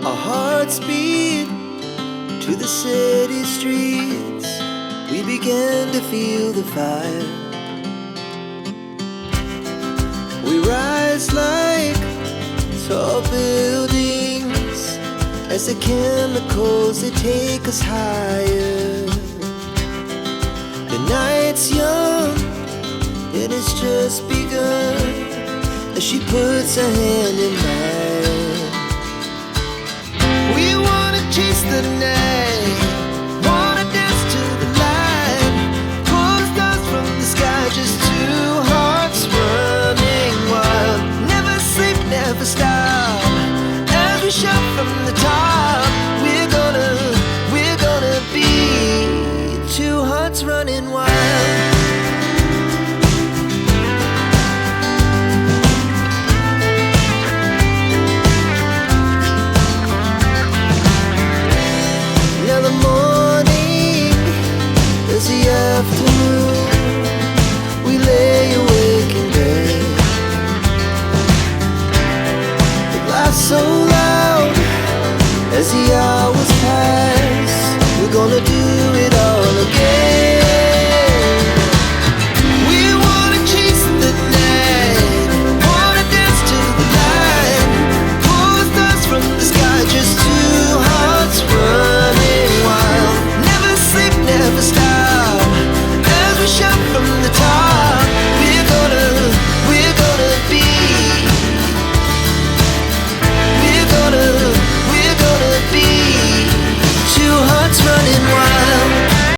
Our hearts beat to the city streets. We began to feel the fire. We rise like tall buildings as the chemicals, they take us higher. The night's young and it's just begun as she puts her hand in mine. We wanna chase the night, wanna dance to the light, pull stars from the sky, just two hearts running wild. Never sleep, never stop, as we shout from the top. We're gonna be two hearts running wild. Now the morning is the afternoon. We lay awake in bed. The laughs so loud as the hours